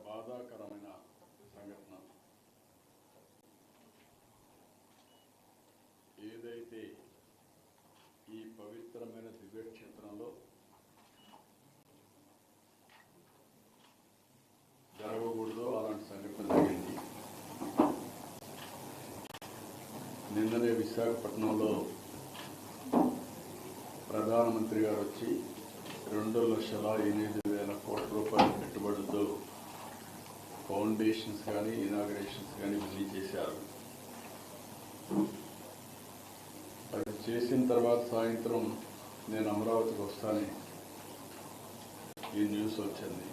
బాధాకరమైన సంఘటన. ఏదైతే ఈ పవిత్రమైన దివ్యక్షేత్రంలో జరగకూడదో అలాంటి సంఘటన జరిగింది. నిన్ననే విశాఖపట్నంలో ప్రధానమంత్రి గారు వచ్చి 2,08,000 కోట్ల రూపాయల పెట్టుబడులతో ఫౌండేషన్స్ కానీ ఇనాగరేషన్స్ కానీ ఇవన్నీ చేశారు. అది చేసిన తర్వాత సాయంత్రం నేను అమరావతికి వస్తానని ఈ న్యూస్ వచ్చింది.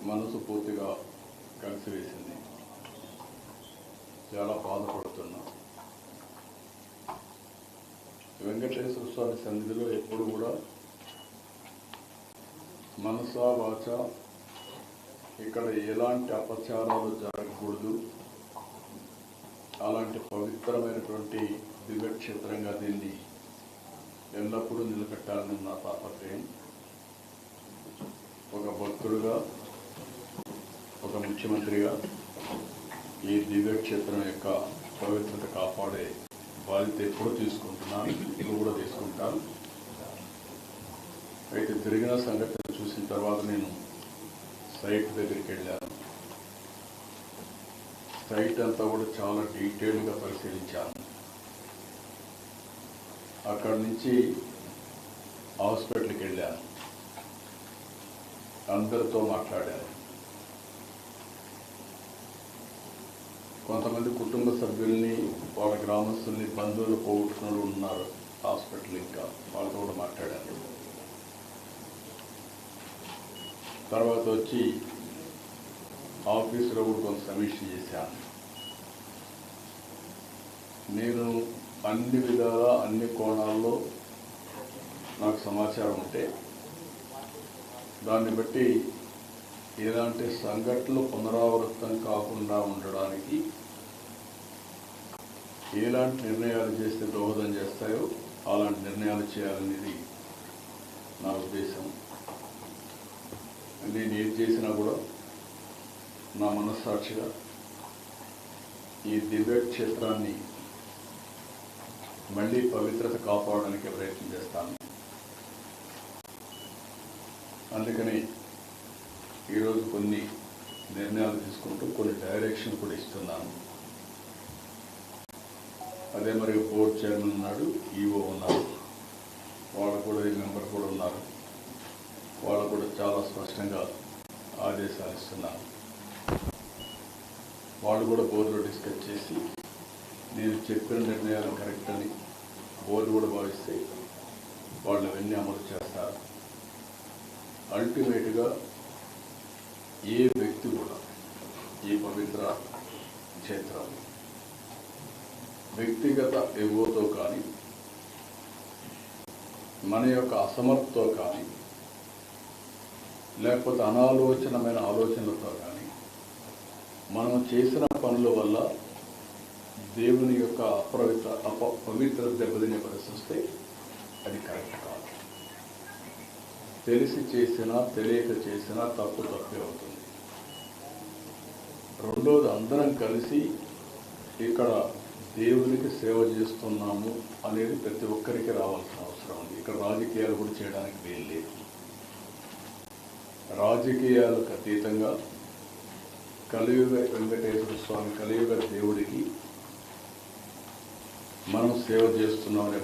మనసు పూర్తిగా కలిసివేసింది. చాలా బాధపడుతున్నా. వెంకటేశ్వర స్వామి సన్నిధిలో ఎప్పుడు కూడా మనసా వాచ ఇక్కడ ఎలాంటి అపచారాలు జరగకూడదు, అలాంటి పవిత్రమైనటువంటి దివ్యక్షేత్రంగా దీన్ని ఎల్లప్పుడూ నిలబెట్టాలని నా తాపత్రయం. ఒక భక్తుడుగా, ఒక ముఖ్యమంత్రిగా ఈ దివ్యక్షేత్రం యొక్క పవిత్రత కాపాడే బాధ్యత ఎప్పుడు తీసుకుంటున్నాను, ఇప్పుడు కూడా తీసుకుంటాను. అయితే జరిగిన సంఘటన చూసిన తర్వాత నేను సైట్ దగ్గరికి వెళ్ళాను. సైట్ అంతా కూడా చాలా డీటెయిల్గా పరిశీలించాను. అక్కడి నుంచి హాస్పిటల్కి వెళ్ళాను, అందరితో మాట్లాడాను. కొంతమంది కుటుంబ సభ్యుల్ని, వాళ్ళ గ్రామస్తుల్ని, బంధువులు పోగొట్టుకుని ఉన్నారు హాస్పిటల్, ఇంకా వాళ్ళతో కూడా మాట్లాడాను. తర్వాత వచ్చి ఆఫీసులో కూడా కొంత సమీక్ష చేశాను. నేను అన్ని విధాల అన్ని కోణాల్లో నాకు సమాచారం ఉంటే దాన్ని బట్టి ఎలాంటి సంఘటనలు పునరావృతం కాకుండా ఉండడానికి ఎలాంటి నిర్ణయాలు చేస్తే దోహదం చేస్తాయో అలాంటి నిర్ణయాలు చేయాలనేది నా ఉద్దేశం. నేను ఏది చేసినా కూడా నా మనస్సాక్షిగా ఈ దివ్యక్షేత్రాన్ని మళ్ళీ పవిత్రత కాపాడడానికి ప్రయత్నం చేస్తాను. అందుకని ఈరోజు కొన్ని నిర్ణయాలు తీసుకుంటూ కొన్ని డైరెక్షన్ కూడా ఇస్తున్నాను. అదే మరి బోర్డు చైర్మన్ ఉన్నాడు, ఈఓ ఉన్నారు, వాళ్ళు కూడా ఈ మెంబర్ కూడా ఉన్నారు. వాళ్ళు కూడా చాలా స్పష్టంగా ఆదేశాలు ఇస్తున్నారు. వాళ్ళు కూడా బోర్డులో డిస్కస్ చేసి నేను చెప్పిన నిర్ణయాలు కరెక్ట్ అని బోర్డు కూడా భావిస్తే వాళ్ళు అవన్నీ అమలు చేస్తారు. అల్టిమేట్గా ఏ వ్యక్తి కూడా ఈ పవిత్ర క్షేత్రం వ్యక్తిగత ఎగోతో కానీ మన యొక్క అసమర్థతో కానీ లేకపోతే అనాలోచనమైన ఆలోచనలతో కానీ మనం చేసిన పనుల వల్ల దేవుని యొక్క పవిత్ర దెబ్బతినే పరిస్థితి వస్తే అది కరెక్ట్ కాదు. తెలిసి చేసినా తెలియక చేసినా తప్పే అవుతుంది. రెండోది, అందరం కలిసి ఇక్కడ దేవునికి సేవ చేస్తున్నాము అనేది ప్రతి ఒక్కరికి రావాల్సిన అవసరం ఉంది. ఇక్కడ రాజకీయాలు కూడా చేయడానికి వీలు లేదు. రాజకీయాలకు అతీతంగా కలియుగ వెంకటేశ్వర స్వామి, కలియుగ దేవుడికి మనం సేవ చేస్తున్నామనే